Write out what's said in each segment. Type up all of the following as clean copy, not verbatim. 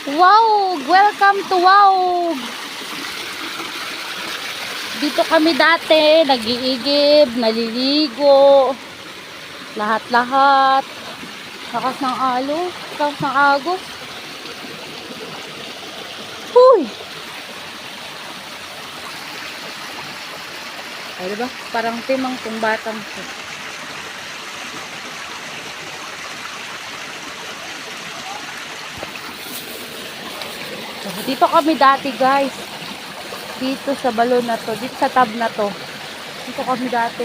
Wow! Welcome to Wow! Dito kami dati, nag-iigib, naliligo, lahat-lahat. Lakas ng alo, lakas ng agos. Huy! Ay, diba? Parang timang kung batang ko. Dito kami dati, guys. Dito sa balon na to, dito sa tab na to. Dito kami dati.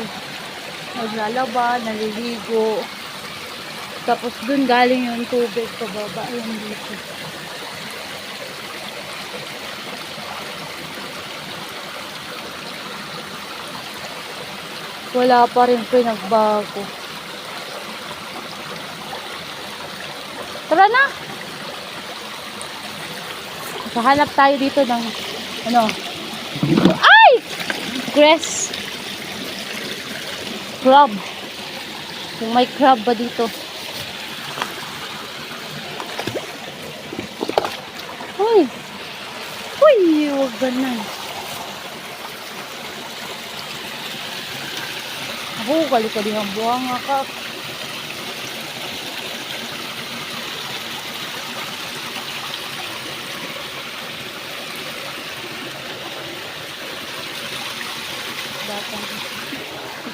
Naglalaba, naliligo. Tapos dun galing yung tubig sa baba. Ayan dito. Wala pa rin pinagbago. Tara na! Kahanap tayo dito ng ano? Ay! Grass. Crab. Yung may crab ba dito? Uy! Uy! Huwag ganun. Ako, kali-kali ang buwang ka.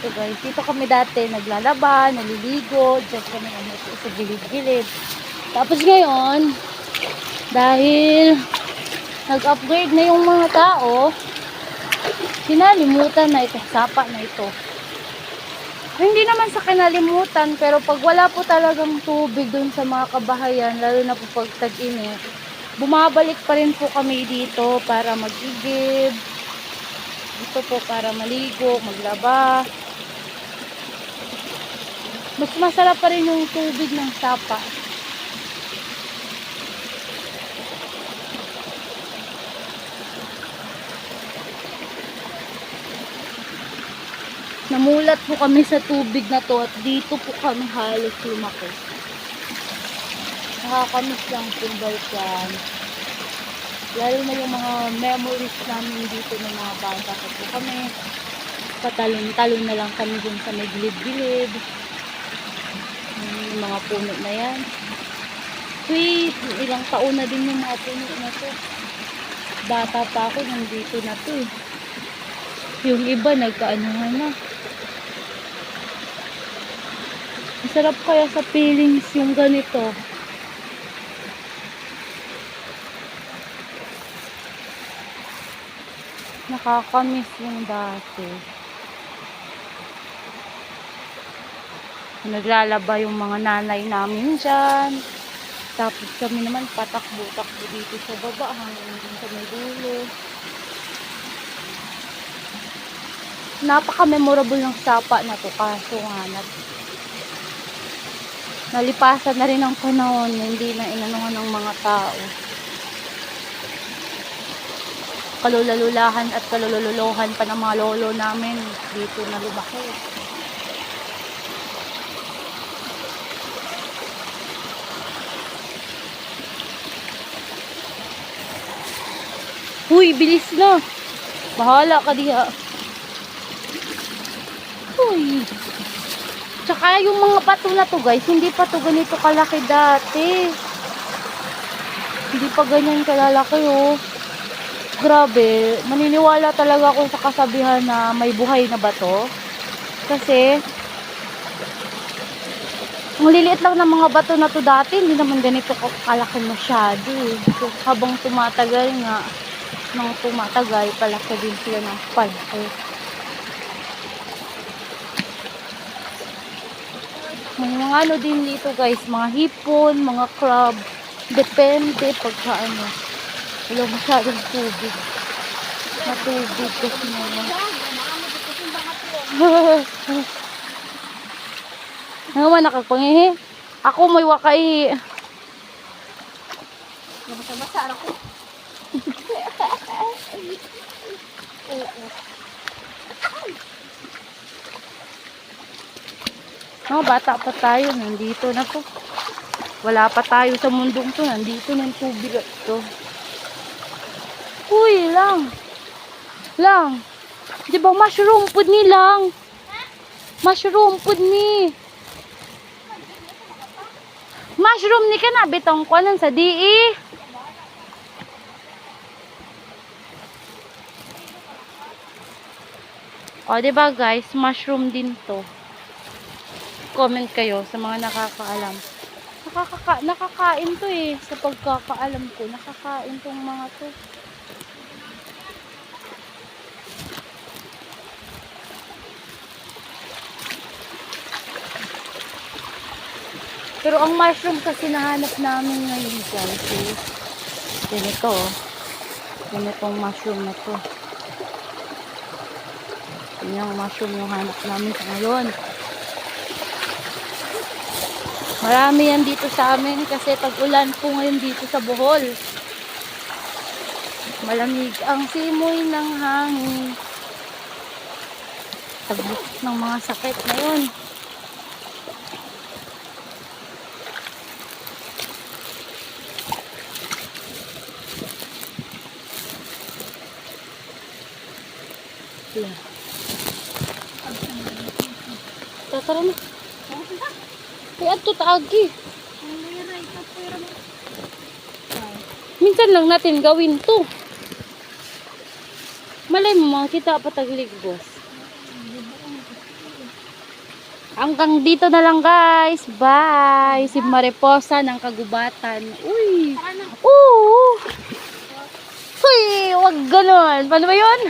Ito guys, dito kami dati naglalaba, naliligo, dyan kami sa gilid-gilid. Tapos ngayon, dahil nag-upgrade na yung mga tao, kinalimutan na ito, sapa na ito. Hindi naman sa kinalimutan, pero pag wala po talagang tubig dun sa mga kabahayan, lalo na po pag tag-init, bumabalik pa rin po kami dito para mag-igib. Dito po para maligo, maglaba. Mas masarap pa rin yung tubig ng sapa. Namulat po kami sa tubig na to at dito po kami halos lumaki. Nakakamiss lang po balikan. Lalo na yung mga memories namin dito ng mga bata po kami. Patalon-talon na lang kami dun sa may gilid-gilid. Yung mga puno na yan. Sweet! Ilang taon na din yung mga puno na to. Bata pa ako, nandito na to eh. Yung iba nagkaanuhan na. Masarap kaya sa feelings yung ganito. Nakakamiss yung dati. Naglalaba yung mga nanay namin dyan. Tapos kami naman patakbo-takbo dito sa baba hanggang sa may dulo. Napaka-memorable ng sapa na to, kaso nga nalipasan na rin ang panahon, hindi na inanuhan ng mga tao. Kalulalulahan at kalululuhan pa ng mga lolo namin dito na lumaki. Uy, bilis na! Bahala ka diha. Uy! Tsaka yung mga bato na to guys, hindi pa to ganito kalaki dati. Hindi pa ganyan kalalaki oh. Grabe, maniniwala talaga ako sa kasabihan na may buhay na bato. Kasi ang liliit lang ng mga bato na to dati, hindi naman ganito kalaki masyado eh. So, habang tumatagal nga, nang tumatagal, palaki din sila ng palaki. May mga ano din dito guys, mga hipon, mga crab, depende pagka ano. Wala masyadong tubig. Matubig kasi naman. Naman nakagpangihi. Ako may wakai. Masa-masa ako. No, bata pa tayo. Nandito na po. Wala pa tayo sa mundong to. Nandito na yung tubig ito. Uy, lang. Lang. Di ba mushroom food ni lang? Mushroom food ni. Mushroom ni ka na. Bitong ko nun sa DE. O, diba guys? Mushroom din to. Comment kayo sa mga nakakaalam. Nakakain to eh. Sa pagkakaalam ko, nakakain tong mga to. Pero ang mushroom kasi nahanap namin ngayon guys is ganito oh. Ganitong mushroom na to. Yan yung mushroom yung hanap namin sa ngayon. Marami yan dito sa amin kasi tag-ulan po ngayon dito sa Bohol. Malamig ang simoy ng hangin. Tagbuk ng mga sakit ngayon. Yeah. Tara na. Kaya ito taagi. Minsan lang natin gawin to. Malay mo, makita pa tagligos. Hanggang dito na lang guys. Bye. Si Mariposa ng Kagubatan. Uy. Oo. Uy, wag ganon. Paano ba yun?